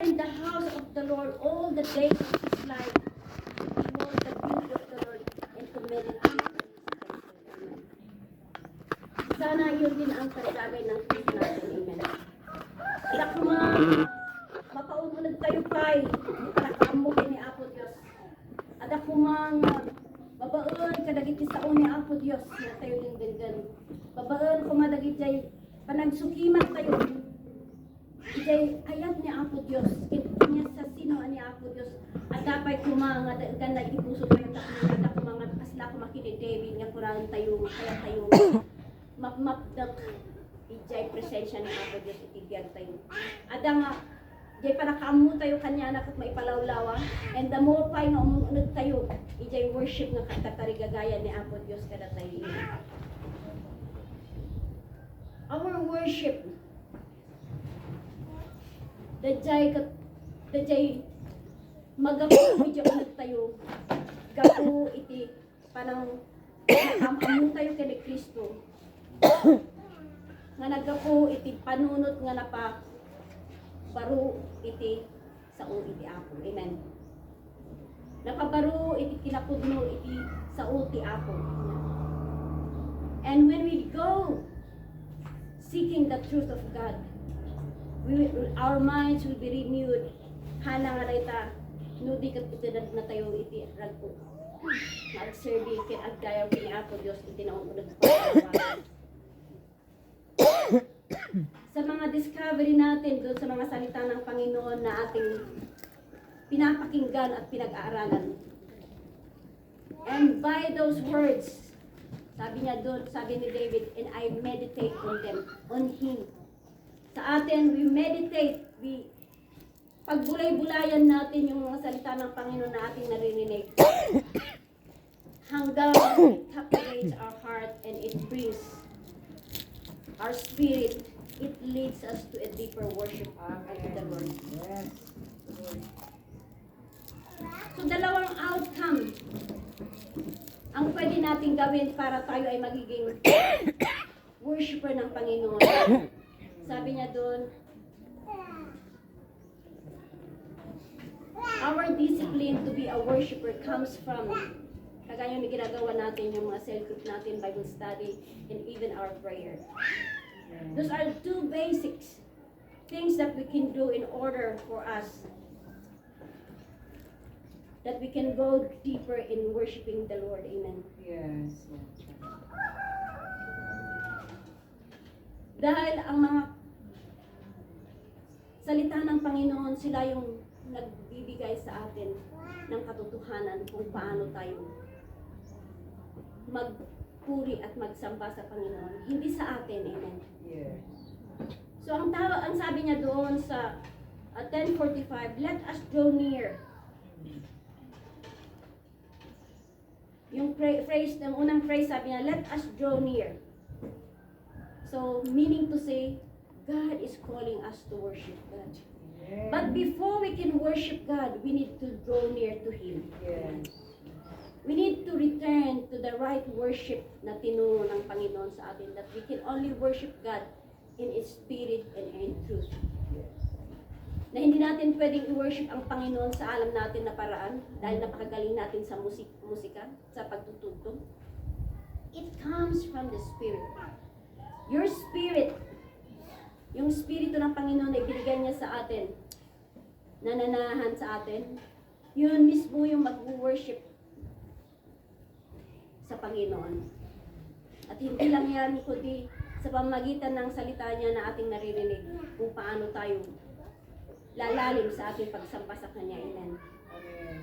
in the house of the Lord all the days of his life, to behold the beauty of the Lord and to meditate on his temple. Sana yun din ang karagagay ng Kristo natin. Amen. Kaya kung makaununod tayo kay, para kaamok ni Apo Diyos. At ako babaon kadagiti sa ni Apo Diyos na tayo din. Babaon kumadagit jay panagsukiman tayo. Ijay ayat ni Apo Diyos. Kanya sa sino ni Apo Diyos. At dapat kumanga na ipuso tayo at kumanga kasla kumakini David nga kurang tayo kaya tayo mapmapdak ijay presensya ni Apo Diyos itigyan tayo. At nga ijay para kaamu tayo kanya na kung maipalawlawa. And the more pa nga umunod tayo ijay worship nga katarigagaya ni Apo Diyos kada tayo. Our worship Dajay magapu iti ulit tayo gapu iti panang amu tayo kay Kristo nga nagapu iti panunot nga napa baro iti sa iti Apo. Amen. Napabaro iti kinapudno iti sa iti Apo. And when we go seeking the truth of God, our minds will be renewed. Hana nga rayta nudi ket itidag na tayo iti ragpo. Nagserbi ket agdayaw kini Apo Dios iti naununod pa. Sa mga discovery natin doon sa mga salita ng Panginoon na ating pinapakinggan at pinag-aaralan. And by those words, sabi niya doon, sabi ni David, and I meditate on them, on Him. Sa atin, we meditate, pagbulay-bulayan natin yung mga salita ng Panginoon na ating naririnig. Hanggang it captivates our heart and it brings our spirit. It leads us to a deeper worship unto the Lord. Yes. So, dalawang outcome ang pwede nating gawin para tayo ay magiging worshiper ng Panginoon. Sabi niya doon, our discipline to be a worshiper comes from, kagaya yung ginagawa natin, yung mga cell group natin, Bible study, and even our prayer. Those are two basics things that we can do in order for us that we can go deeper in worshiping the Lord. Amen. Yes. Dahil ang mga salita ng Panginoon, sila yung nagbibigay sa atin ng katotohanan kung paano tayo magpuri at magsamba sa Panginoon. Hindi sa atin, amen. Yes. So ang sabi niya doon sa 10:45, let us draw near. Yung phrase, ng unang phrase sabi niya, let us draw near. So, meaning to say, God is calling us to worship God. Yes. But before we can worship God, we need to draw near to Him. Yes. We need to return to the right worship na tinuro ng Panginoon sa atin, that we can only worship God in His spirit and in truth. Yes. Na hindi natin pwedeng i-worship ang Panginoon sa alam natin na paraan dahil napakagaling natin sa musika, sa pagtutugtog. It comes from the Spirit. Your spirit, yung Espiritu ng Panginoon na ibinigay niya sa atin, nananahan sa atin, yun mismo yung mag-worship sa Panginoon. At hindi lang yan, kundi sa pamamagitan ng salita niya na ating naririnig kung paano tayo lalalim sa ating pagsamba sa Kanya. Amen. Amen.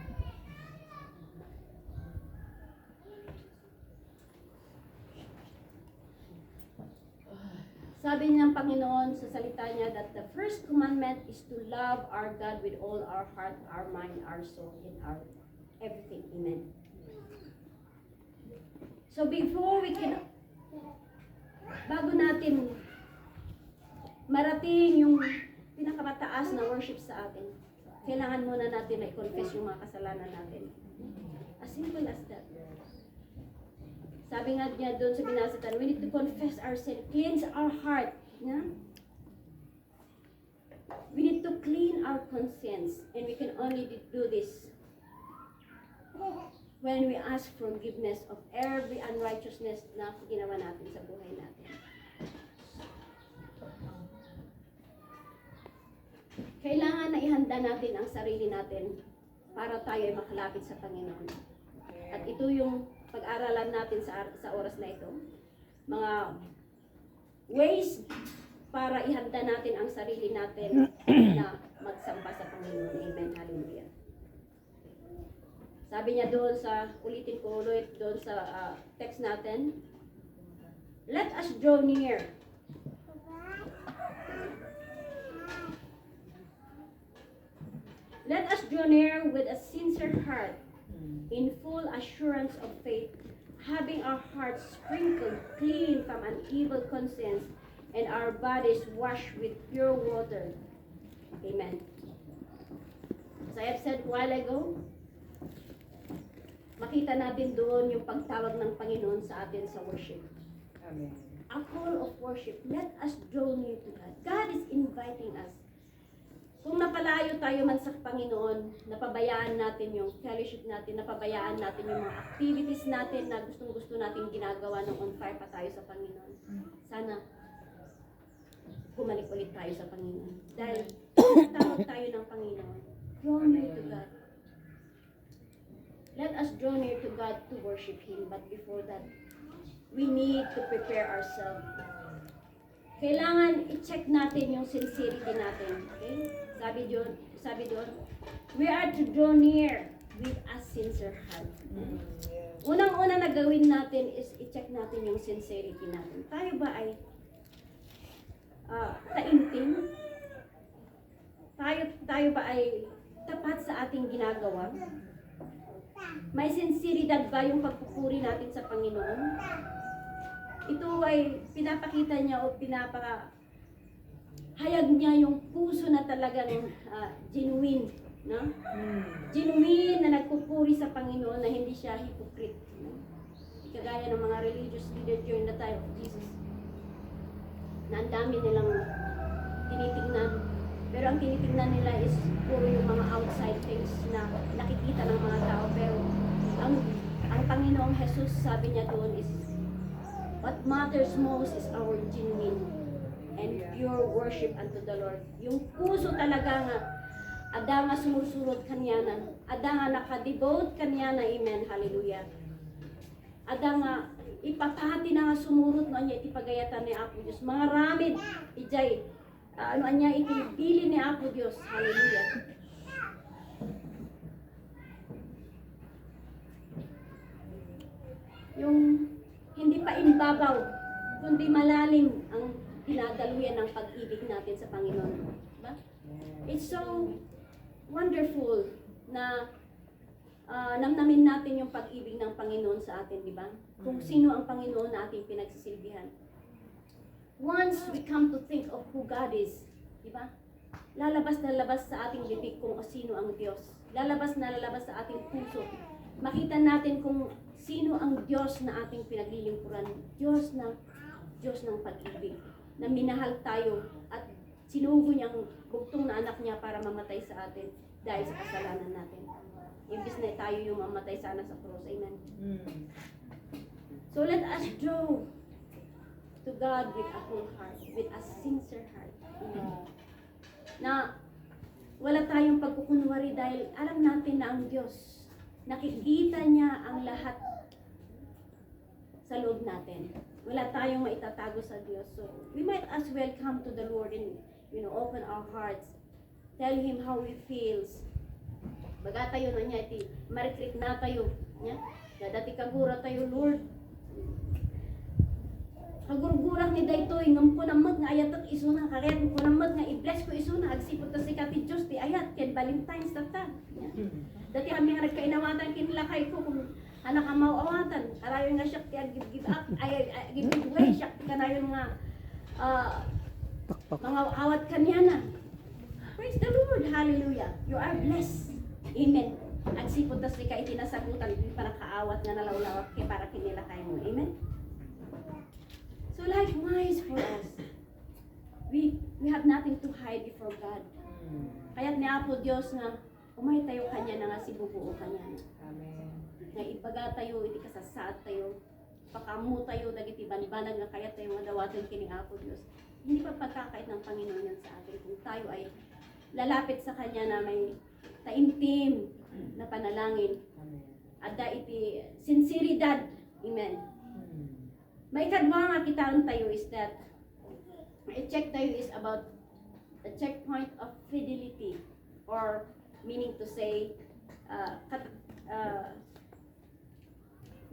Sabi ng Panginoon sa salita niya that the first commandment is to love our God with all our heart, our mind, our soul, and our everything. Amen. So before we can, bago natin marating yung pinakamataas na worship sa atin, kailangan muna natin na i-confess yung mga kasalanan natin. As simple as that. Sabi nga niya doon sa binasatan, we need to confess our sin, cleanse our heart. Yeah? We need to clean our conscience, and we can only do this when we ask forgiveness of every unrighteousness na ginawa natin sa buhay natin. Kailangan na ihanda natin ang sarili natin para tayo ay makalapit sa Panginoon. At ito yung pag-aralan natin sa oras na ito. Mga ways para ihanda natin ang sarili natin na magsamba sa Panginoon. Amen. Hallelujah. Sabi niya doon ulitin ko ulit doon sa text natin, let us draw near. Let us draw near with a sincere heart, in full assurance of faith, having our hearts sprinkled clean from an evil conscience, and our bodies washed with pure water. Amen. As I have said a while ago, makita natin doon yung pagtawag ng Panginoon sa atin sa worship. Amen. A call of worship. Let us draw near to God. God is inviting us. Kung napalayo tayo man sa Panginoon, napabayaan natin yung fellowship natin, napabayaan natin yung mga activities natin na gustong-gusto natin ginagawa nung on fire pa tayo sa Panginoon. Sana bumalik ulit tayo sa Panginoon. Dahil tawag tayo ng Panginoon. Draw near to God. Let us draw near to God to worship Him. But before that, we need to prepare ourselves. Kailangan i-check natin yung sincerity natin. Okay? Sabi doon, we are to draw near with a sincere heart. Unang-una na gawin natin is i-check natin yung sincerity natin. Tayo ba ay taimtim? Tayo ba ay tapat sa ating ginagawa? May sinseridad ba yung pagpupuri natin sa Panginoon? Ito ay pinapakita niya o hayag niya yung puso na talagang genuine, no? Genuine na nagpupuri sa Panginoon, na hindi siya hypocrite. No? Kagaya ng mga religious leader during the time of Jesus, na ang dami nilang tinitingnan. Pero ang tinitingnan nila is puro yung mga outside things na nakikita ng mga tao. Pero ang Panginoong Jesus, sabi niya doon is, what matters most is our genuine and pure worship unto the Lord. Yung puso talaga nga, ada nga sumusulod kanya na, ada nga nakadevote kanya na, amen, hallelujah. Ada nga, ipapahati na nga sumurot no niya, itipagayatan ni Apo Diyos. Mga ramid, ijay, niya, itipili ni Apo Diyos, hallelujah. Yung hindi pa imbabaw, kundi malalim ang dinadaluyan ng pag-ibig natin sa Panginoon. Diba? It's so wonderful na namnamin natin yung pag-ibig ng Panginoon sa atin, di ba? Kung sino ang Panginoon na ating pinagsisilbihan. Once we come to think of who God is, di ba? Lalabas na lalabas sa ating bibig kung sino ang Diyos. Lalabas na lalabas sa ating puso. Makita natin kung sino ang Diyos na ating pinaglilingkuran. Diyos ng pag-ibig. Na minahal tayo at sinugo niyang bugtong na anak niya para mamatay sa atin dahil sa kasalanan natin. Imbis na tayo yung mamatay sana sa cross. Amen. So let us draw to God with a whole heart, with a sincere heart. Amen. Na wala tayong pagkukunwari dahil alam natin na ang Diyos, nakikita niya ang lahat sa loob natin. Wala tayong maitatago sa Diyos. So, we might as well come to the Lord and, open our hearts. Tell Him how we feels. Baga tayo na niya, marikrik na tayo. Dati kagura tayo, Lord. Kagurgurak ni daytoy, ngam ko namag nga ayat at iso na, kagayat ko namag nga i-bless ko iso na, agsipot ta si Kati Diyos, di ayat, ken Valentine's tata. Dati kami nga nagkainawatan kinlakay ko, kung anak ang mauawatan, karayon nga siya give up, give away siya, kanayon nga mga awat kanya na. Praise the Lord, hallelujah, you are blessed, amen. Agsipot ta si Kati nasagutan, para kaawat nga nalawlawak, kaya para kinilakay mo, amen. So likewise for us, we We have nothing to hide before God. Kaya't ni Apo Dios nga umay tayo kanya na nga si bubuo kanya na. Amen. Nga ibaga tayo iti kasasaad tayo. Pakamu tayo dagiti banbanag nga kaya tayo madawaton kini Apo Dios. Hindi pa pagkakait ng Panginoon yan sa atin kung tayo ay lalapit sa kanya na may taimtim na panalangin. Amen. At da iti sinseridad. Amen. May kadwa nga kitaan tayo is that i-check tayo is about the checkpoint of fidelity, or meaning to say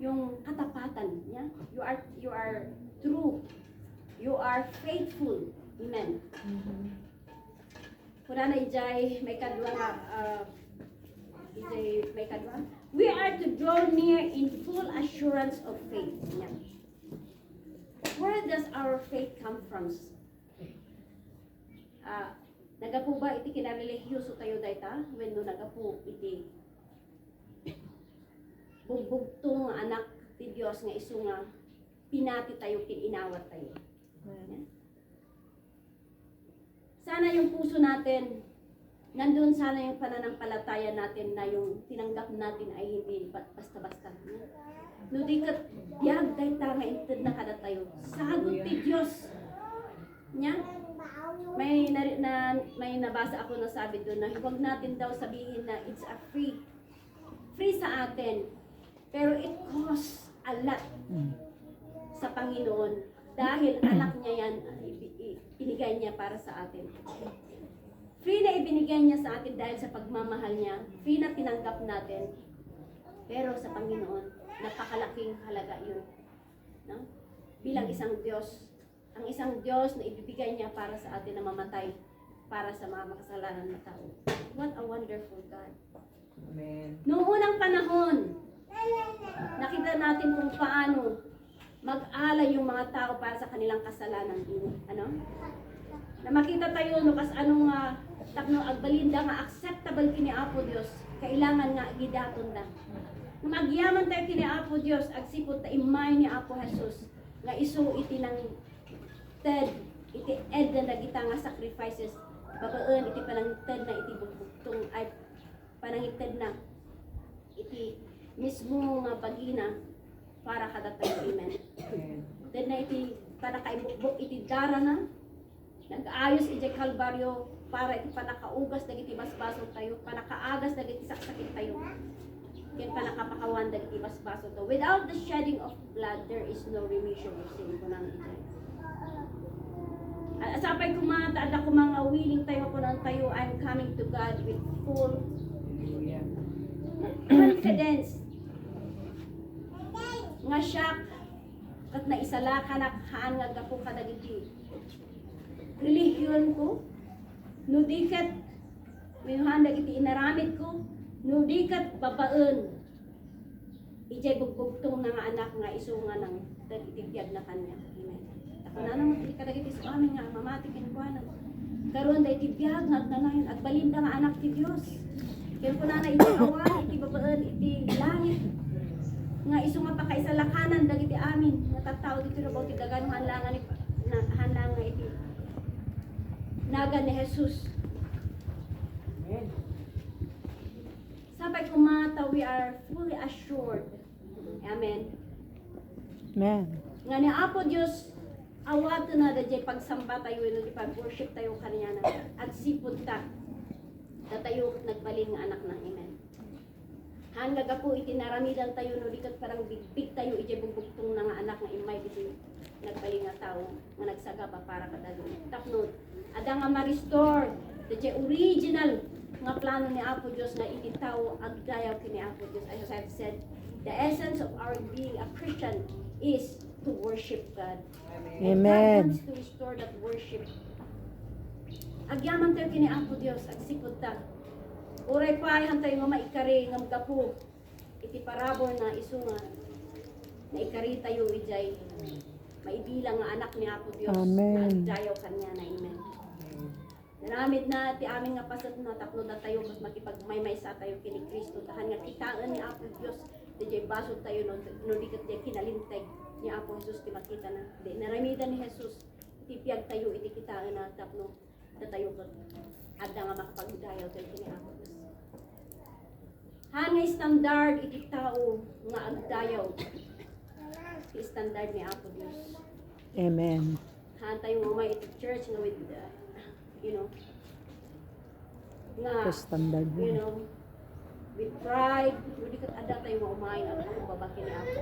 yung katapatan niya. You are true, you are faithful. Amen. Kuna na ijay may kadwa nga may kadwa, we are to draw near in full assurance of faith. Yan. Where does our faith come from? Nagapo ba iti kinarelihiyoso tayo dayta? When no nagapo iti bugbugtong anak ti Dios nga isu nga pinati tayo kininawat tayo. Yan. Sana yung puso natin, nandun sana yung pananampalataya natin na yung tinanggap natin ay hindi basta-basta. No di kat yag dayta nga inted na kada tayo. Sagot ti Dios. Nya? May nabasa ako na sabi doon na huwag natin daw sabihin na it's a free sa atin, pero it costs a lot sa Panginoon dahil anak niya yan, ibinigay niya para sa atin. Free na ibinigay niya sa atin dahil sa pagmamahal niya, free na tinanggap natin, pero sa Panginoon napakalaking halaga yun, no? Bilang isang Diyos, ang isang Diyos na ibibigay niya para sa atin na mamatay para sa mga makasalanan na tao. What a wonderful God. Amen. Noong unang panahon, nakita natin kung paano mag-alay yung mga tao para sa kanilang kasalanan. Ano? Na makita tayo no kas anong takno agbalinda nga acceptable kini Apo Dios, kailangan nga gidaton da. Magyaman tayo kini Apo Dios, agsipot ta imay ni Apo Jesus nga isu iti nang iti ed na nagita nga sacrifices, babaen iti panangted na iti buktong ay panangited na iti mismo nga bagina para kada tayo. Amen. Then na iti para kaibukbok iti dara na nag-ayos iti Kalbaryo para iti panakaugas dagiti basbaso tayo, panakaagas dagiti saksakit tayo, ken panakapakawan dagiti basbaso to. Without the shedding of blood there is no remission of sin. Kunang iti asapay kumata ada kumanga willing tayo kunan tayo, I'm coming to God with full confidence nga siya kat na isalaka na haan nga gapo kadagiti religion ko, no dikat minuhan dagiti inaramid ko, no dikat babaen ijay bugbugtong nga anak nga isu nga nang dagiti na kanya. Amen. Ako na naman iti kadagiti sa amin nga mamati kinukuhanan karon day tibiyag nga agdanayon agbalinda nga anak ti Dios. Kaya ko na iti awan iti babaen iti langit nga isu nga pakaisalakanan dagiti amin nga tattao dito rabaw ti dagan hanlangan na hanlang nga iti naga ni Jesus. Amen. Sabay kumata, we are fully assured. Amen. Amen. Nga ni Apo Dios awat na dadjay pagsamba tayo no di pag-worship tayo kaniya na at sipod ta tayo nagbalin nga anak ng Amen. Hanggaga po itinaramidan tayo no dikat parang bigbig tayo ijay bugbugtong na nga anak nga imay iti nagbalin nga tao nga nagsagaba para kadalo. Tapno ada nga ma-restore dadjay original nga plano ni Apo Dios na iti tao agdayaw kini Apo Dios. As I've said, the essence of our being a Christian is to worship God. Amen. And God Amen. wants to restore that worship. Agyaman tayo kini Apo Dios, agsipod ta. Uray paayhan tayo nga maikari nga magapu. Iti parabor na isu nga na ikari tayo ijay maibilang nga anak ni Apo Dios. Amen. Na agdayaw kanya na. Amen. Naramid na ti amin nga pasat na tapno na tayo mas makipagmaymay sa tayo kini Kristo tahan nga kitaan ni Apo Dios DJ basod tayo no dikat di kinalintag ni Apo Jesus ti makita na di naramidan ni Jesus ti titipiyag tayo iti kita na tapno tayo ko adda nga makapagdayaw tayo kini ako. Hanay standard iti tao nga agdayaw. Iti standard ni Apo Dios. Amen. Han tayo mo may iti church nga with you know nga Ito standard you mo. know with pride, hindi ka ada tayo maumain ang babaki ni Apo.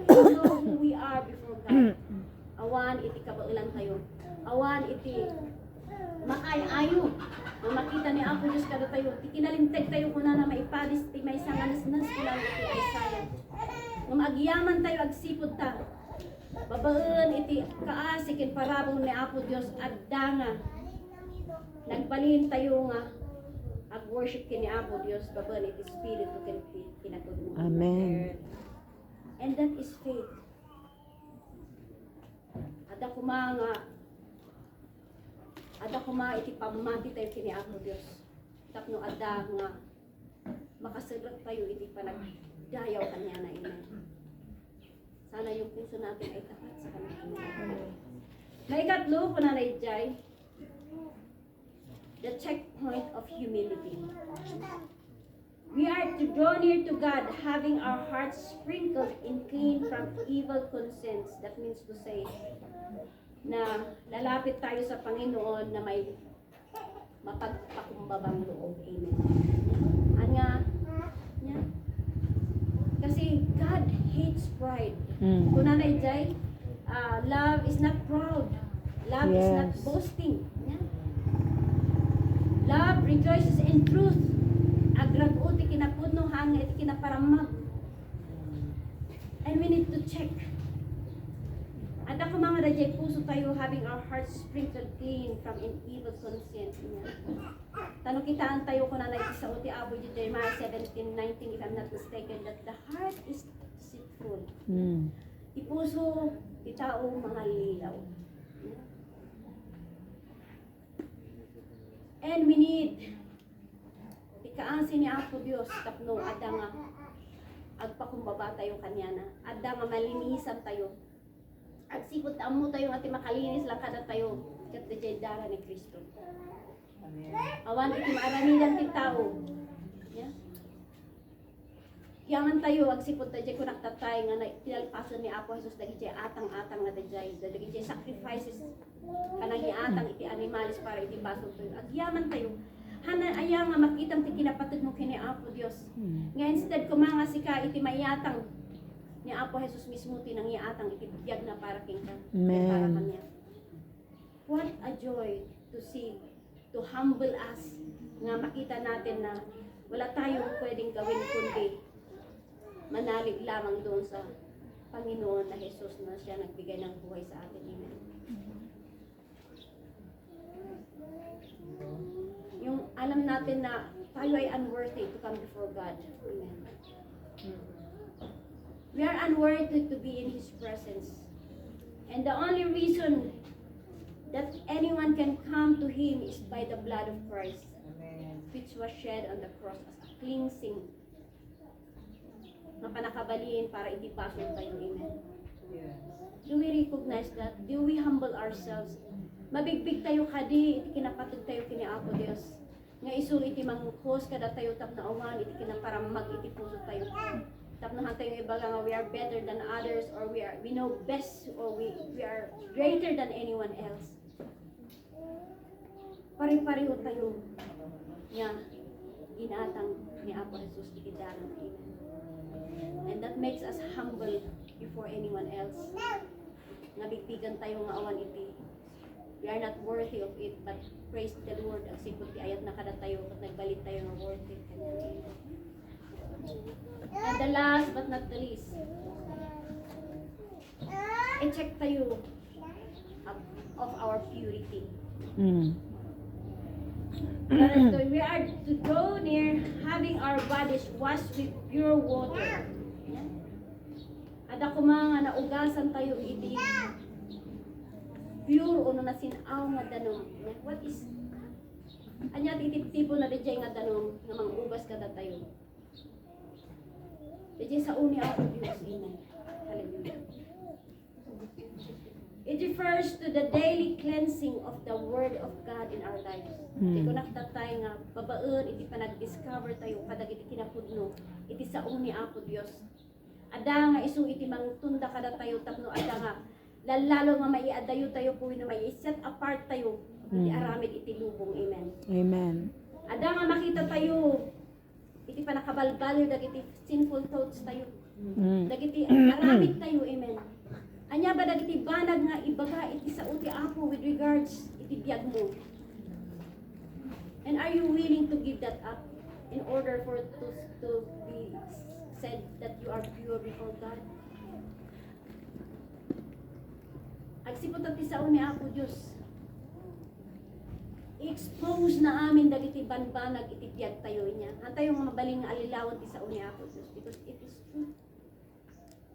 Because we know who we are before God. Awan iti kabailan tayo. Awan iti makay-ayo. Nung makita ni Apo Diyos kada tayo, iti kinalinteg tayo kuna na maipadis, iti may sanganas-nas kila iti Isaiah. Nung agyaman tayo, agsipod ta. Babaan iti kaasikin parabong ni Apo Diyos adda nga. Nagbalin tayo nga ag-worship kini Apo Diyos, babaan iti Espiritu kinatod mo. Amen. And that is faith. Ada kuma iti pamati tayo kini Apo Diyos. Tapno ada nga makasagot tayo iti panagdayaw kanya na ina. Sana yung puso natin ay tapat sa kanya. May ikatlo, kunanay Jai, the checkpoint of humility. We are to draw near to God, having our hearts sprinkled and clean from evil conscience. That means to say, na lalapit tayo sa Panginoon na may mapagpakumbabang loob. Amen. Anya, yeah. Kasi God hates pride. Kung nanay Jai, love is not proud. Love is not Yes. boasting. Yeah. Love rejoices in truth. Agraguti kinapudno hanga iti kinaparamag. And we need to check. At ako mga rajay puso tayo having our hearts sprinkled clean from an evil conscience. Tanong kitaan tayo kung nanay sa uti abo di Jeremiah 17:19 if I'm not mistaken that the heart is deceitful. Ipuso itao mga lilaw. And we need ikaansin ni Apo Dios tapno adda nga agpakumbaba tayo kanya na adda nga malinisan tayo. At sipot amo tayo ati makalinis lang kada tayo ket di dara ni Kristo. Amen. Awan iti maaramidan ti tao. Yeah. Yaman tayo agsipot tayo kun naktatay nga tinalpason ni Apo Jesus dagiti atang-atang nga dagiti sacrifices kanang atang iti animalis para iti baso tayo. Agyaman tayo. Hanan aya nga makitang ti kinapatid mo kini Apo Dios. Nga instead kumanga sika iti mayatang ni Apo Jesus mismo tinangiatang itibiyag na para king ka. Amen. Para kanya. What a joy to see, to humble us, nga makita natin na wala tayong pwedeng gawin kundi manalig lamang doon sa Panginoon na Jesus na siya nagbigay ng buhay sa atin. Amen. Yung alam natin na tayo ay unworthy to come before God. Amen. We are unworthy to be in His presence. And the only reason that anyone can come to Him is by the blood of Christ, Amen. which was shed on the cross as a cleansing na panakabaliin para itipasok tayo. Amen. Yes. Do we recognize that? Do we humble ourselves? Mabigbig tayo kadi, iti kinapatid tayo kini Apo Dios. Nga isu iti manghos kada tayo tap na awan, iti kinaparamag iti puso tayo. Tap na tayo iba nga we are better than others or we know best or we are greater than anyone else. Pare-pareho tayo nga ginatang ni Apo Jesus iti dalan. Amen. And that makes us humble before anyone else. Nabigbigan tayo nga awan iti. We are not worthy of it, but praise the Lord. Ang sipot ti ayat na kada tayo, at nagbalit tayo ng worthy. And the last but not the least, i-check tayo of our purity. We are to go near having our bodies washed with pure water. Ada ko mga naugasan tayo iti pure o na sinaw nga danom. What is anya titip-tipo na dijay nga danom nga mangugas kada tayo. Dijay sa uni ako Dios. Amen. Hallelujah. It refers to the daily cleansing of the Word of God in our lives. Iti ko naktatay nga, babaen, iti panag-discover tayo, kadag iti kinapudno, iti saong ni Apo Dios. Ada nga isu iti mangtunda kada tayo, tapno ada nga, lalo nga maiadayo tayo po, na may set apart tayo, iti aramid iti lubong. Amen. Amen. Ada nga makita tayo, iti panakabalbaliw, dagiti sinful thoughts tayo. Dagiti aramid tayo. Amen. Anya ba dagiti banag nga ibaga iti sa uti Apo with regards iti biyag mo? And are you willing to give that up in order for it to be said that you are pure before God? Agsipot at sa uni Apo Diyos. I-expose na amin dagiti banbanag iti biyag tayo niya. Antayo nga mabaling nga alilawan ti sa uni Apo Diyos because it is true.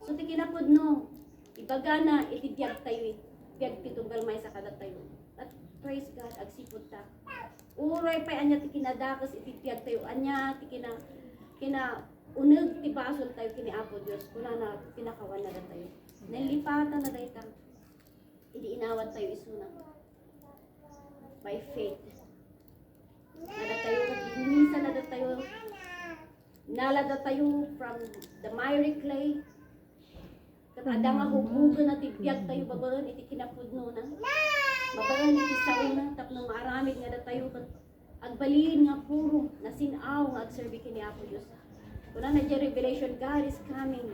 So ti kinapod no, ibaga na iti biyag tayo, biyag ti tunggal may sa kada tayo. At praise God, agsipot ta. Uray pa anya ti kinadakas iti biyag tayo, anya ti kina uneg ti basol tayo kini Apo Dios, kuna na pinakawan na tayo. Nalipatan na dayta. Idi inawat tayo isuna. By faith. Nada tayo kaginisa na tayo. Nalada tayo from the miry clay. Kada nga hubugan na tibiyag tayo babaen iti kinapudno na. Babaen iti sauna tapno maaramid nga tayo agbalin nga puro nasinaw nga agserbi kini Apo Dios. Kuna na di revelation, God is coming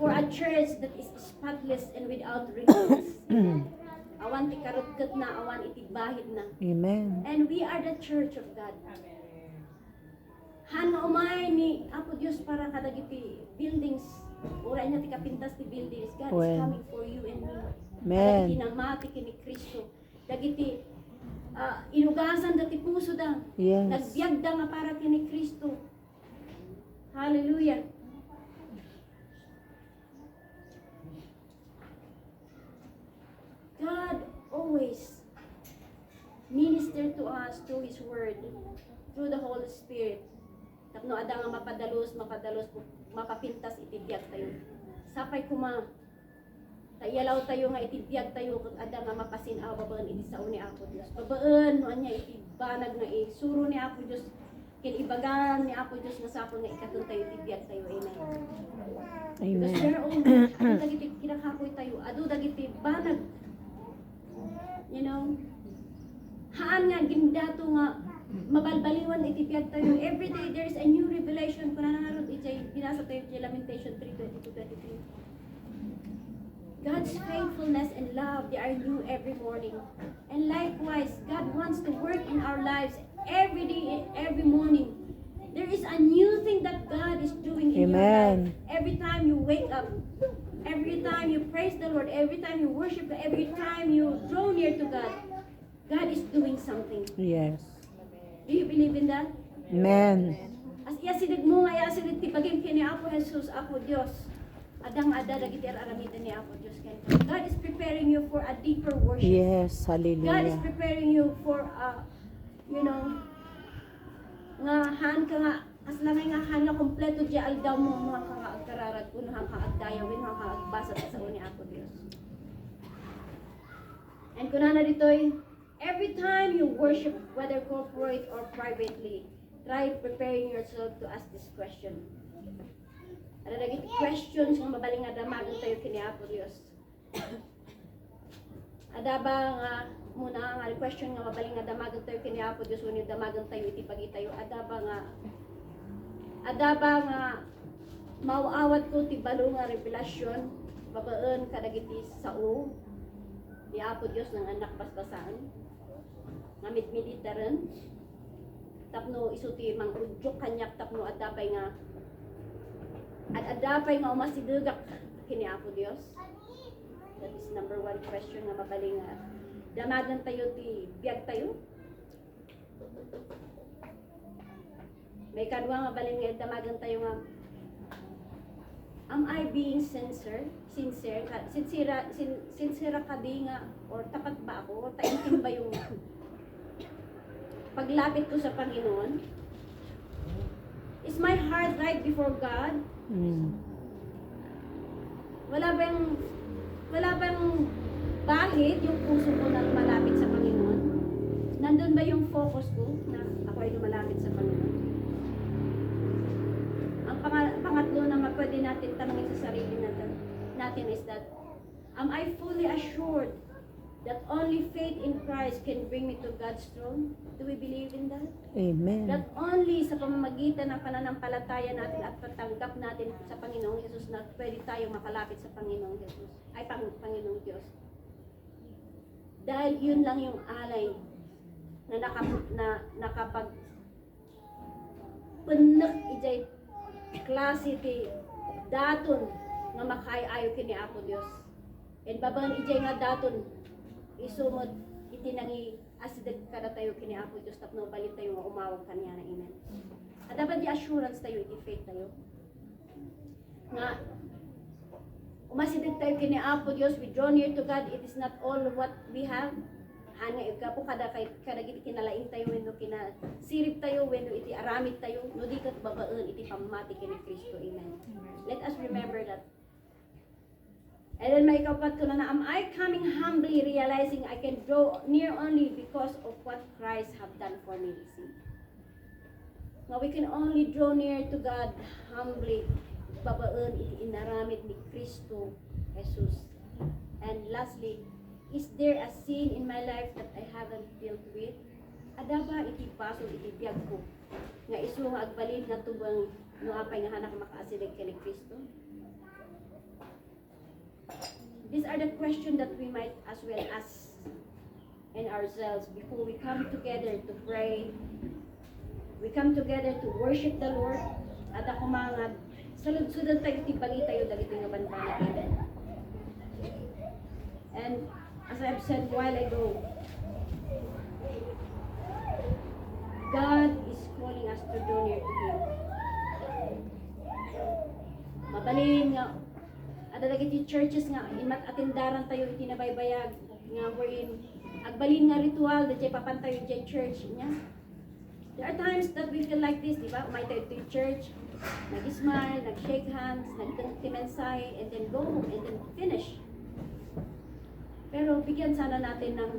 for a church that is spotless and without wrinkles. Awan ti karutkat na, awan iti bahid na. Amen. And we are the church of God. Han umay ni Apo Dios para kadagiti buildings. Ura niya ti kapintas ti buildings. God is coming for you and me. Amen. Kadagiti namati kini Kristo. Dagiti inugasan dati puso da. Yes. Nagbiag da nga para kini Kristo. Hallelujah. God always minister to us through His Word, through the Holy Spirit. Tapno ada nga mapadalos, mapapintas itibiyag tayo. Sapay kuma, tayalaw tayo nga itibiyag tayo, kung ada nga mapasinaw, babaan iti sao ni Apo Diyos. Babaan, no anya itibanag nga isuro ni Apo Diyos, kinibagan ni Apo Diyos na sapon nga ikatun tayo, itibiyag tayo. Amen. Because there are only, ado dagiti kinakakoy tayo, ado dagiti banag. You know, haan nga, gindato nga, mabalbaliwan itibiyag tayo. Every day there is a new revelation. Kung nanangarot iti binasa tayo iti Lamentation 3:22-23. God's faithfulness and love, they are new every morning. And likewise, God wants to work in our lives every day, every morning. There is a new thing that God is doing in your life. Every time you wake up, every time you praise the Lord, every time you worship God, every time you draw near to God, God is doing something. Yes. Do you believe in that? Amen. As iasinig mo nga, iasinig tipagin kini Apo Jesus, Apo Dios. Adang ada dagiti aramitan ni Apo Dios. God is preparing you for a deeper worship. Yes. God is Hallelujah. preparing you for a, you know, nga han ka nga, as lamay nga han nga kompleto di aldaw mo mga kaagkararag kuno hang kaagdayawin, hang kaagbasa sa ni Apo Dios. And kunana ditoy, every time you worship, whether corporate or privately, try preparing yourself to ask this question. Ada dagiti questions nga mabaling nga damagan tayo kini Apo Dios. Ada ba nga muna nga question nga mabaling nga damagan tayo kini Apo Dios wenno damagan tayo iti pagitayo. Ada ba nga mauawat ko ti balo nga revelasyon babaen kadagiti sao ni Apo Dios ng anak basbasan. Nga mitmiditaran. Tapno isuti mang udyok kanyak tapno adapay nga at adapay nga umasidugak kini Apo Dios. That is number one question nga mabaling nga damagan tayo ti biyag tayo. May kadwa nga baling nga damagan tayo nga am I being sincere ka di nga or tapat ba ako? Taimtim ba yung paglapit ko sa Panginoon? Is my heart right before God? Wala bang bahid yung puso ko na lumalapit sa Panginoon? Nandun ba yung focus ko na ako ay lumalapit sa Panginoon? Ang pangatlo na pwede natin tanongin sa sarili natin is that, am I fully assured that only faith in Christ can bring me to God's throne? Do we believe in that? Amen. That only sa pamamagitan ng pananampalataya natin at patanggap natin sa Panginoong Jesus na pwede tayong makalapit sa Panginoong Jesus, ay Panginoong Diyos. Dahil yun lang yung alay na nakapag penek ijay klase ti daton nga makaayo kini Apo Dios. And babangan ijay nga daton isumot itinangi asidag kada tayo kini Apo Dios tapno balit tayo nga umawag kaniya na amen. At dapat di assurance tayo, iti faith tayo. Nga umasidag tayo kini Apo Dios, we draw near to God, it is not all what we have. Hanga ikaw kada giti kinalain tayo wenno kina sirip tayo wenno iti aramid tayo no di kat babaen iti pamati kini Kristo, amen. Let us remember that. And then may kapat ko na am I coming humbly realizing I can draw near only because of what Christ have done for me. See? Now we can only draw near to God humbly babaen iti inaramid ni Kristo Jesus. And lastly, is there a sin in my life that I haven't dealt with? Ada ba iti pasol iti biyag ko nga isu nga agbalin nga tubang no apay nga hanak makaasilig kini Kristo? These are the questions that we might as well ask in ourselves before we come together to pray. We come together to worship the Lord. At ako mga salud-sudad tayo tibali tayo dagiti nga bantana. Amen. And as I've said a while ago, God is calling us to draw near to Him. Mabalin nga ada dagiti churches nga imat atindaran tayo iti nabaybayag nga wherein agbalin nga ritual da jay papantayo jay church nya. There are times that we feel like this, di ba? Umay tayo to church, nag-smile, nag-shake hands, nag-mensahe, and then go home, and then finish. Pero bigyan sana natin ng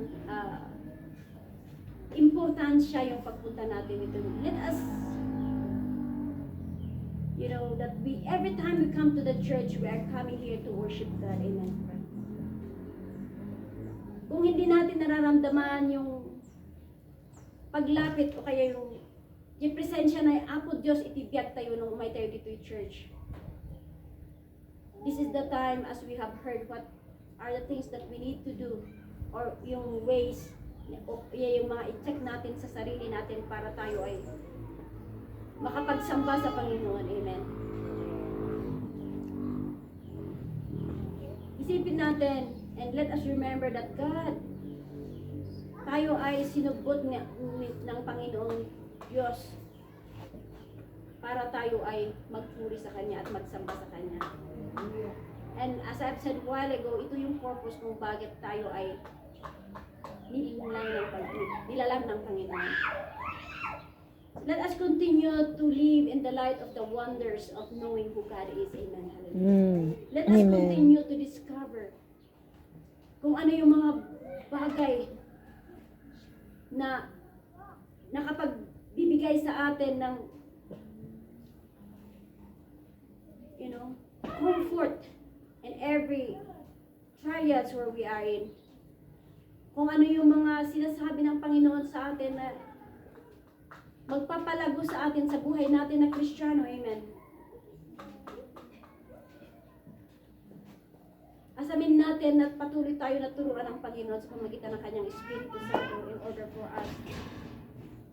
importansya yung pagpunta natin ito. Let us that every time we come to the church, we are coming here to worship God. Amen. Kung hindi natin nararamdaman yung paglapit o kaya yung presensya na Apo Diyos itibiyag tayo nung umay tayo dito yung church. This is the time as we have heard what are the things that we need to do or yung ways o yung mga i-check natin sa sarili natin para tayo ay makapagsamba sa Panginoon. Amen. Isipin natin and let us remember that God, tayo ay sinugbot ng Panginoong Diyos para tayo ay magpuri sa Kanya at magsamba sa Kanya. And as I've said a while ago, ito yung purpose kung bakit tayo ay nilalang ng Panginoon. Let us continue to live in the light of the wonders of knowing who God is. Amen. Hallelujah. Let us continue to discover kung ano yung mga bagay na nakapagbibigay sa atin ng comfort in every trials where we are in. Kung ano yung mga sinasabi ng Panginoon sa atin na magpapalago sa atin sa buhay natin na Kristiyano. Amen. Asamin natin at patuloy tayo na turuan ng Panginoon sa pamagitan ng Kanyang Espiritu Santo in order for us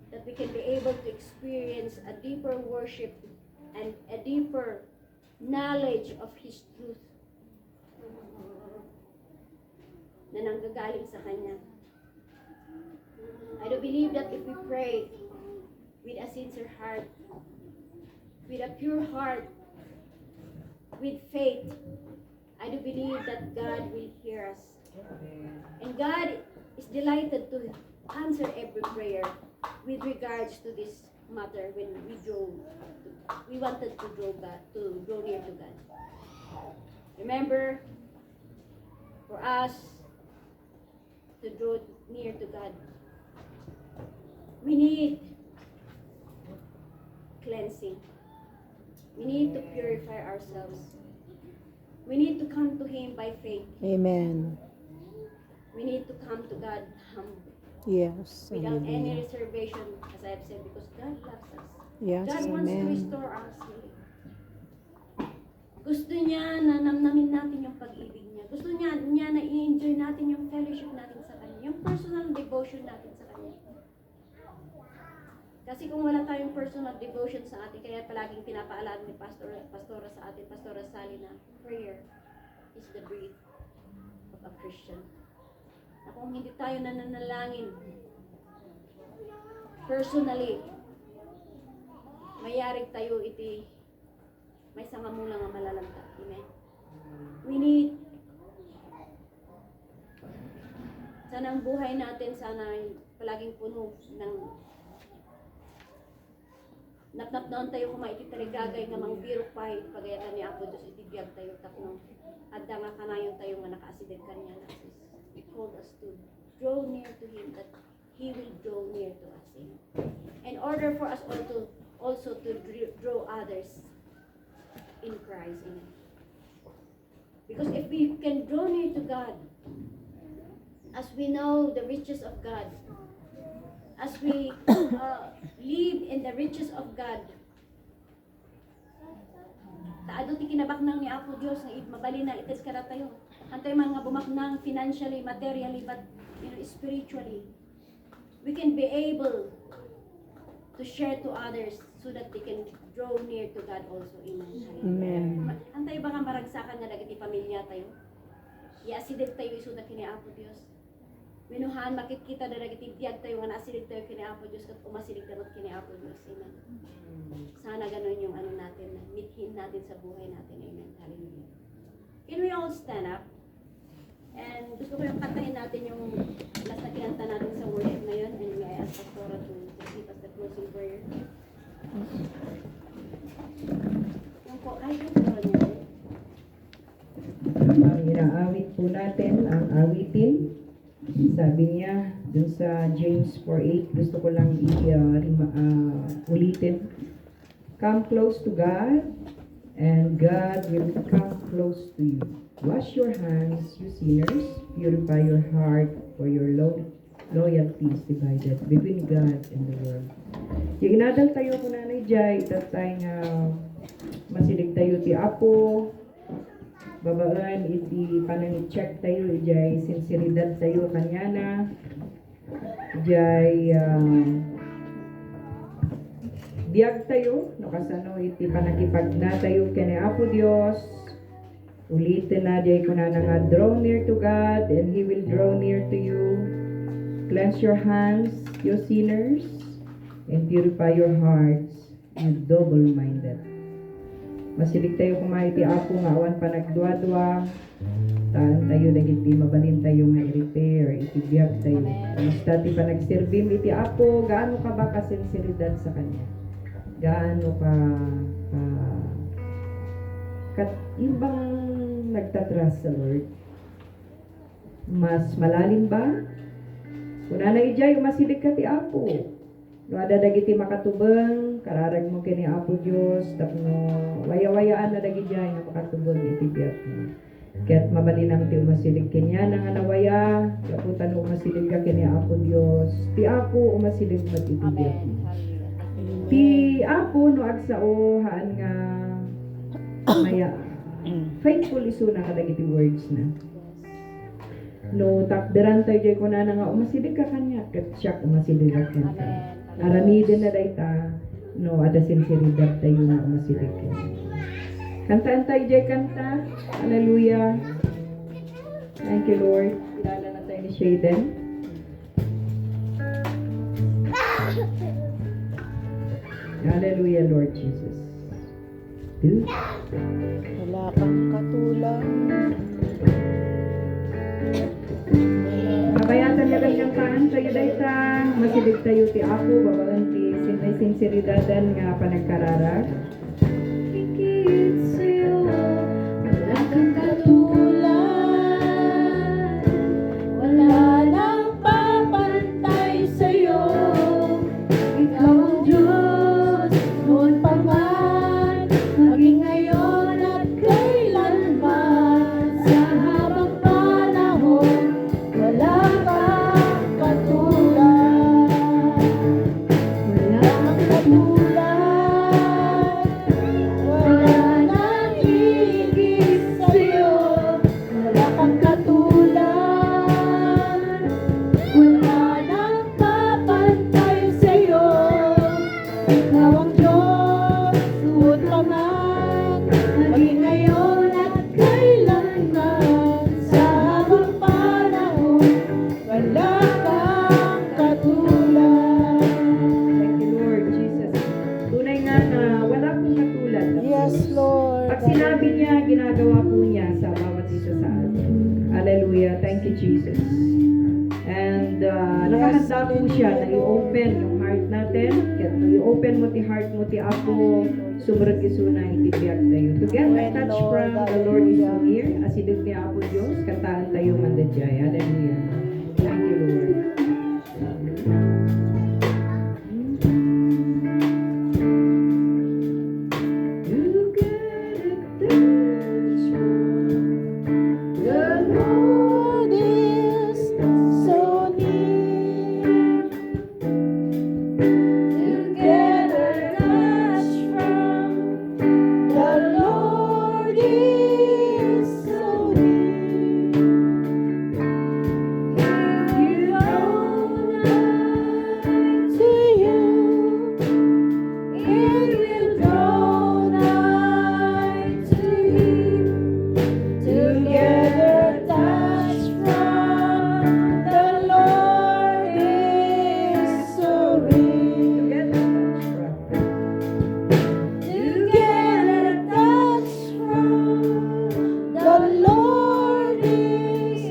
that we can be able to experience a deeper worship and a deeper knowledge of His truth na nanggagaling sa Kanya. I do believe that if we pray with a sincere heart, with a pure heart, with faith, I do believe that God will hear us. And God is delighted to answer every prayer with regards to this matter when we wanted to draw near to God. Remember, for us to draw near to God, we need cleansing. We need to purify ourselves. We need to come to Him by faith. Amen. We need to come to God humble, Yes. without any Hallelujah. reservation, as I have said, because God loves us. Yes. God wants to Amen. restore us. Gusto niya na namnamin natin yung pag-ibig niya. Gusto niya na i-enjoy natin yung fellowship natin sa Kanya. Yung personal devotion natin sa Kanya. Kasi kung wala tayong personal devotion sa atin, kaya palaging pinapaalala ni Pastora sa atin, Pastora Sally, na prayer is the breath of a Christian. Na kung hindi tayo nananalangin personally, mayari tayo iti may sanga mo lang ang malalanta. Amen. We need sana ang buhay natin sana ay palaging puno ng napnap noon tayo kung maititarigagay nga mang birok pa pagayatan ni Apo Diyos itibiyag tayo tapno adda nga kanayon tayo nga nakaasideg kanya na it called us to draw near to Him that He will draw near to us. Amen. In order for us also to draw others in Christ. Amen. Because if we can draw near to God, as we know the riches of God, as we live in the riches of God, taado ti kinabaknang ni Apo Dios nga mabali na ites kada tayo. Antay mga bumaknang financially, materially, but spiritually. We can be able to share to others so that they can draw near to God also. Amen. Amen. Antay ba nga maragsakan nga dagiti pamilya tayo? Iasideg tayo iso na kini Apo Dios. Minuhan makikita na dagiti biyag tayo nga nasilig tayo kini Apo Dios kat umasilig tanot kini Apo Dios. Amen. Sana ganun yung natin, mithin natin sa buhay natin. Amen. Hallelujah. Can we all stand up? And gusto ko yung kantahin natin yung last na kinanta natin sa worship na yun. And may I ask Pastora to give us the closing prayer. Yung po, ay, yung po niya. Ang inaawit po natin, ang awitin, sabi niya, dun sa James 4:8, gusto ko lang ulitin. Come close to God, and God will come close to you. Wash your hands, you sinners. Purify your heart, for your loyalty is divided between God and the world. Yung inadal tayo ko nanay Jai, that time masilig tayo ti Apo, babaan iti panang-check tayo, Jai, sinseridad tayo kanyana, Jai, biyag tayo, nakasano iti panakipagna tayo kani Apo Dios. Ulitin na Jai ko na nga, draw near to God and He will draw near to you. Cleanse your hands, you sinners, and purify your hearts, you double-minded. Masilig tayo kumaiti Apo nga awan pa nagdwa-dwa. Taan tayo dagiti mabalin tayo nga i-repair, itibiyag tayo. Basta ti pa nagsirbim iti Apo, gaano ka ba kasinseridad sa Kanya? Gaano ka yung bang nagtatrust sa Lord? Mas malalim ba? Kung nanay umasilig ka ti Apo. Luada dagiti makatubeng, kararag mo kini Apo Dios, tapno waya-wayaan na dagi jay nga makatubeng iti biyat mo. Kaya't mabalinam ti umasilig kanya nga nawaya, kaputan umasilig ka kini Apo Dios. Ti Apo umasilig mo iti biyat mo. Ti Apo no agsao haan nga maya faithful iso na kadagiti words na. No, takderan tayo jay ko na nga umasilig ka kanya, kat siya umasilig ka kanya. Aramidin na dayta, no, ada sinseridad tayo na umasilig ka. Kantaan tayo jay kanta. Hallelujah. Thank you, Lord. Kilala na tayo ni Shaden. Hallelujah, Lord Jesus. Wala kang katulad. Kabayatan niya kang kantaan tayo dayta. Masilig tayo ti Apo, babaan ti sinay sinseridadan nga panagkararag. Higit sa'yo, wala kang you, Jesus. And nakahanda po siya na i-open yung heart natin. Kaya i-open mo ti heart mo ti Apo, sumunod kisuna itibiyag tayo. To get a touch from the Lord is so near. Asidog ni Apo Diyos, kantaan tayo mandadjay. Hallelujah. Thank you, Lord. You get a touch from the Lord. Lord is so near. To get a touch from The Lord is so near. you, To you, it will draw nigh to Him. together touch from the Lord is so real. To get a touch from To get a touch from the Lord is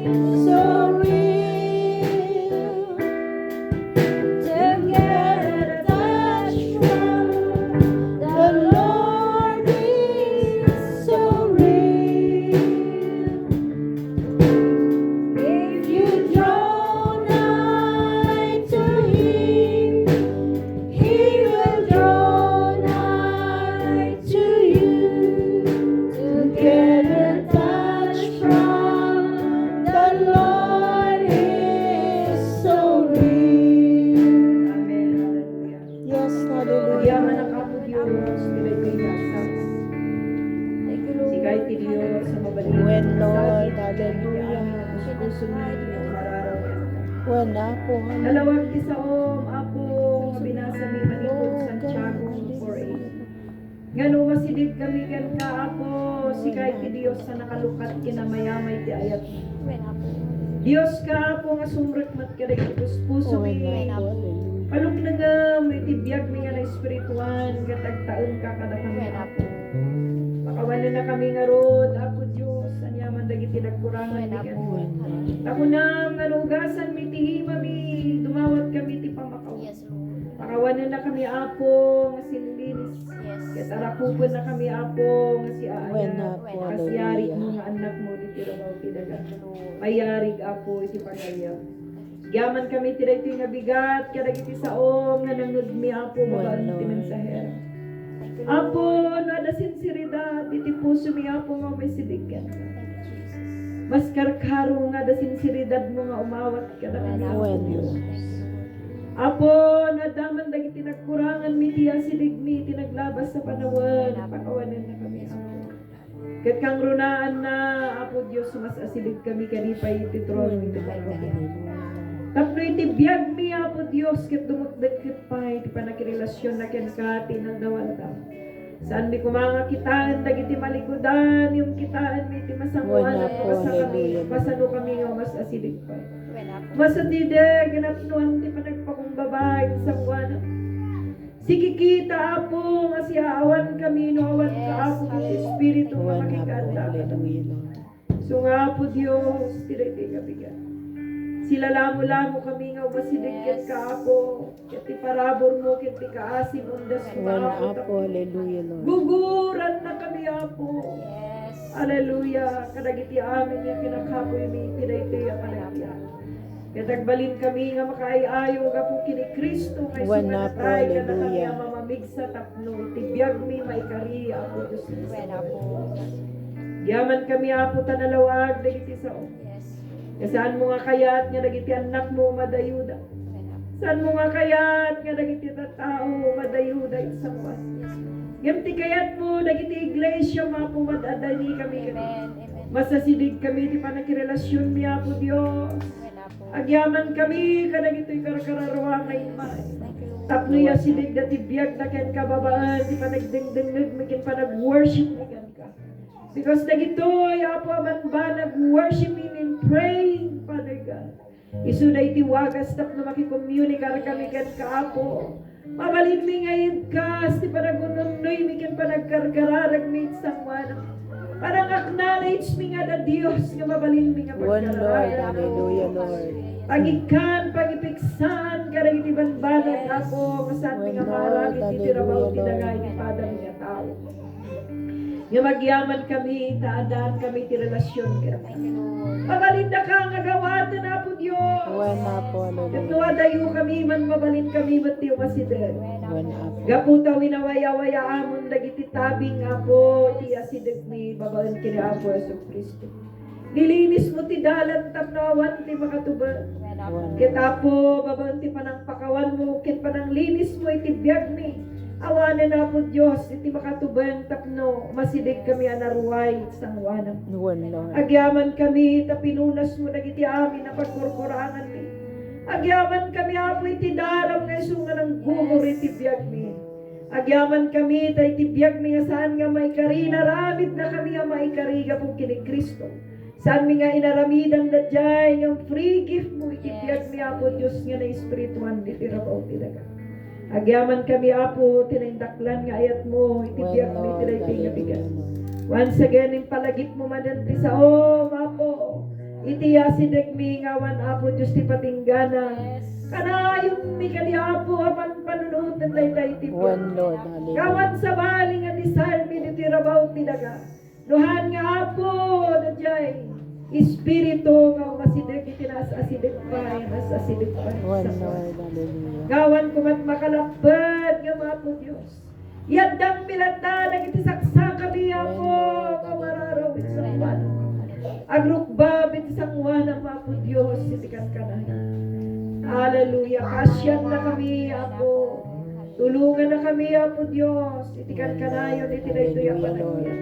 so real. To get a touch from The Lord is so real. If you draw nigh to Him, He will draw nigh to you. To get a touch from the Lord is so real. Amen. Hallelujah. Yes, Yaman ang hallelujah. Apo Diyos, nilay ko inasam. Thank you, Lord. Si kahit ti Diyos sa mabalik. When, Lord, hallelujah. Puso ni mararaw. When ako, Dalawang isaom, Apo, nga binasa mi manipod Santiago 4:8. Ngano masidig kami kan ka, Apo, si kahit ti Diyos sa nakalukat kinamayamay ti ayat. When ako. Diyos ka, Apo, nga sumrek mat ka rin puso when mi. ako, hallelujah. Palok na nga, may tibiyag mi nga na espirituan, katagtaon ka kada kami, When Apo. ako. Makawalan na kami nga rod, Apo Diyos, anyaman dagiti nagkurangan When mi ako. kan. Ako na nga lugasan mi tihima mi, dumawat kami ti pamakaw. Yes, Lord. Makawanan na kami, Apo, nga sinlinis. Yes. Katarakupon na kami, Apo, nga si When Aya. ako, Kasiyari mo hallelujah. nga anak mo, di tirabaw tidaga. Lord. Mayarig, Apo, iti pagayap. Yaman kami tira ito yung nabigat, kadagiti saong nga nangud mi, Apo, mabaan Lord. ti mensahero. Thank you, Lord. Apo, no ada sinseridad, iti puso mi, Apo, nga may sidikan ka. Thank you, Jesus. Mas karkaro nga da sinseridad mo nga umawat ka na kami, Apo When, Diyos. Lord. Thank you, Lord. Apo, nadaman dagiti nagkurangan mi tiya sidig mi tinaglabas sa panawan, pakawanan na kami, Apo. Kat kang runaan na, Apo Diyos, sumas asilig kami kanipay iti trono iti pagkakaya. Tapno iti biyag mi, Apo Diyos, kat dumagdag kat pa, iti panakirelasyon na ken ka, tinagdawalta. Saan mi kumanga kitaan, dagiti malikudan, yung kitaan mi, iti masanguan, Wala at po, masa kami, hallelujah. masano kami nga mas asilig pa. When ako. Masatide, ganapnuan ti panagpakumbabay sa buwan. Sikikita, Apo, nga siya kami, no awan ka, Yes, Apo, kung hallelujah. Espiritu nga When ako, makikanta ka. hallelujah, Lord. So nga, Apo Diyos, tinay kabigat. Sila lamo-lamo kami nga umasidikit Yes. ka, Apo. Kati parabor mo, kati kaasim, undas mo, When Apo. ako, hallelujah, Lord. Guguran na kami, Apo. Yes. Hallelujah. Kadagiti amin yung kinakapoy mi, tinay hallelujah. Katagbalin kami nga makaayayo nga po kini Kristo kay When sumanatay ako, ka na kami hallelujah. ang mamamig sa tapno itibiyag mi maikari Apo Diyos When ako. Yaman kami Apo tanalawag dagiti sao. Yes. Saan mo nga kayat nga dagiti anak mo madayuda. When ako. Saan mo nga kayat nga dagiti tao madayuda isang was. Yes, Lord. Yamti kayat mo dagiti iglesia mapumadadani kami kami. Amen. Amen. Masasidig kami di panakirelasyon mi Apo Diyos. When ako. Agyaman kami kanang ito'y karkararwa na imay. Thank you, Lord. Tapno ya sinig na tibiyag na ken kababaan, di pa nagdingdingig, makin pa nag-worship na ken ka. Because nagito'y apo man ba nag-worshiping and praying, Father God. Isu na itiwagas tapno makikomunikar kami ken ka, Apo. Mabalin mi ngayon ka, di pa nagununoy, mi ken pa nagkarkararag mi isang wanang. Parang acknowledge mi nga na Dios nga mabalin mi nga One Lord. pagkararagan. Hallelujah, Lord. Pagikan, pagipiksan, karang itibanbanag ako, masan mi nga marag, ititirabaw, tinagay, ipada mi nga tao. Nga magyaman kami, taadaan kami, ti relasyon kami. Mabalin na ka, nga gawatan na po Diyos. One na po, Ito hallelujah. adayo kami, man mabalin kami, mati umasiden. One na po. Gaputa winawaya-waya amon dagiti tabing apo ti asideg mi babaen kini Apo Hesus Kristo. Nilinis mo ti dalan tapnawan ti makatuba. One. Ket Apo babaen ti panang pakawan mo ket panang linis mo iti biag mi. Awanen na po Dios iti makatuban tapno masideg kami anaruway sangwanam. One Lord. Agyaman kami tapinunas mo dagiti amin na pagkurkurangan mi. Agyaman kami apo iti daram nga isunga ng gumor iti biag mi. Agyaman kami ta iti biag mi nga saan nga may kari naramid na kami nga may kari gapong kini Kristo. Saan mi nga inaramidan da jay nga free gift mo iti biag mi apo Diyos nga na espirituan iti rabaw tilaga. Agyaman kami apo tinindaklan nga ayat mo iti One biag mi Lord. iti nga bigas. Hallelujah. Once again, in palagip mo mananti sa Apo. Iti asideg mi ngawan Apo Diyos ti patinggana. Kanayon mi kani Apo apan panunutan dayta iti One Lord. Hallelujah. Gawan sa bali nga desire mi iti rabaw ti daga. Duhan nga Apo dadjay. Espiritu nga umasideg iti nas asideg pa, nas asideg pa. One Lord. Hallelujah. Gawan ko mat makalapad nga Apo Diyos. Yadang milata nagiti saksa kami ako kamararaw isang wan. Agrukbab iti sangwan ang Apo Diyos itikan kanay. Hallelujah. Kasyan na kami Apo. Tulungan na kami Apo Diyos. Itikan kanayon iti na ito yung panagyan.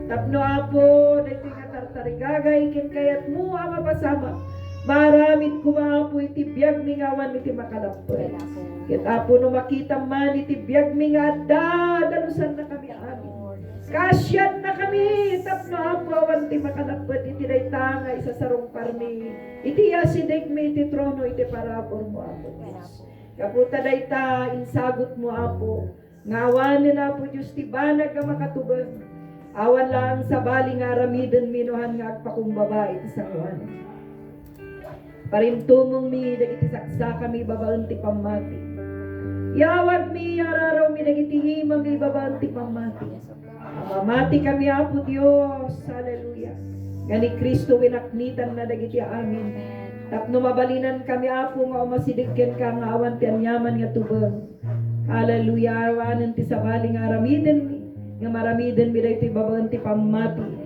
Tapno Apo dito nga tartarigagay kin kayat mo ang mapasama. Maramit kumaapo iti biag mi ngawan iti makalapod. Ket Apo no makita man iti biag mi nga adda dalusan na kami amin. Kasyan na kami tapno Apo awan ti makalapod iti dayta nga isa sarong parmi. Iti asideg mi iti trono iti parabor mo Apo Diyos. Kaputa dayta insagot mo Apo. Ngawanen Apo Diyos ti banag nga makatubag. Awan lang sa baling aramiden minuhan nga agpakumbaba iti sangwan. Parimtumong mi dagiti saksa kami babaen ti pamati. Yawag mi araraw mi dagiti hima mi babaen ti pamati. Mamati kami Apo Dios. Hallelujah. Gani Kristo winaknitan na dagiti amin. Tapno mabalinan kami Apo nga umasidegken ka nga awan ti anyaman nga tubeng. Hallelujah. Awanen ti sabali nga aramiden mi. Nga maramiden mi dagiti babaen ti pamati.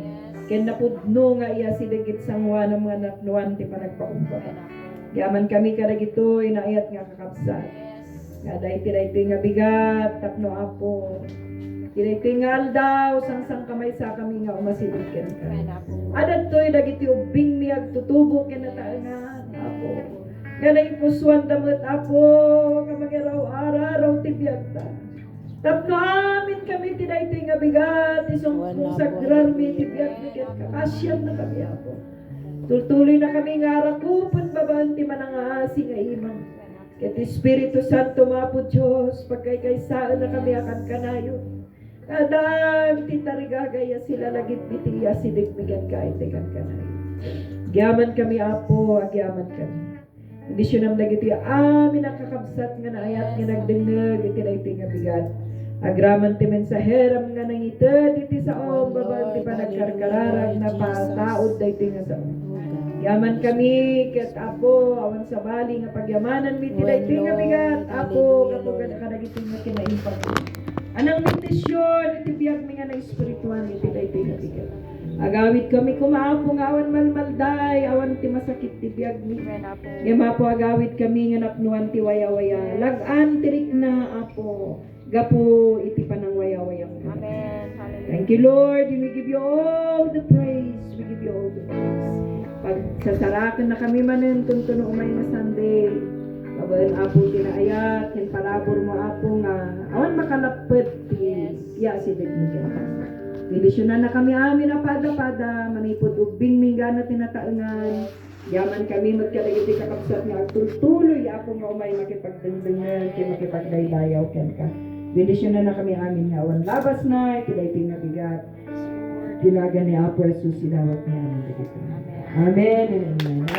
Ken napudno nga iya sidegit sangwa ng mga napnuan ti panagpakumbaba. Yaman kami kadagito inaayat nga kakabsat. Nga dayti nga bigat tapno Apo. Dayti nga aldaw sang kamay sa kami nga umasidegken ka. Adadtoy dagiti ubing mi agtutubo ken nataangan Apo. Nga naipuswan damet Apo nga magaraw-araw ti biagta. Tapno amin kami tinaytoy nga bigat isong sagrar mi tibiyat mi ket kakasyan na kami Apo. Tutuloy na kami nga arakupan babaan ti manangasi nga imam. Ket Espiritu Santo Apo Dios pagkaykaysaan na kami akan kanayon. Kadang ti tarigagaya sila lagit pitiya sidig migan ka itikan kanayon. Agyaman kami Apo, agyaman kami. Hindi siya nam lagiti amin nakakabsat nga naayat nga nagdengeg iti daytoy nga bigat. Agraman ti mensaheram nga nangited iti saom babaan ti panagkarkararag na pataod daytoy nga saom. Yaman kami ket Apo awan sa bali nga pagyamanan mi ti daytoy nga bigat Apo kapugan ka dagiti nga kinaimpag. Anang nindisyon iti biag mi nga na espirituan iti daytoy nga bigat. Agawid kami kumaapo nga awan malmalday awan ti masakit ti biag mi. Nga mapo agawid kami nga napnuan ti waya-waya. Lag-an tirik na Apo. Gapo iti panangwaya-wayang. Amen. Hallelujah. Thank you Lord. We give you all the praise. We give you all the praise. Pag sasarakan na kami manin tuntuno umay na Sunday. Babaen Apo tinaayat. Ken palabor mo Apo nga awan makalapet ti ya si degmigan. Dilisyonan na kami amin na pada-pada, manipod ubing mingana tinataengan. Yaman kami magkadagiti kakabsat nga agtuloy Apo nga umay makipagdengdengan, kay makipagdaydayaw ken ka. Dilisyonan na kami amin nga awan labas na, iti daytoy nga bigat. Kilagan ni Apo Jesus silawat niya. Amen. Amen.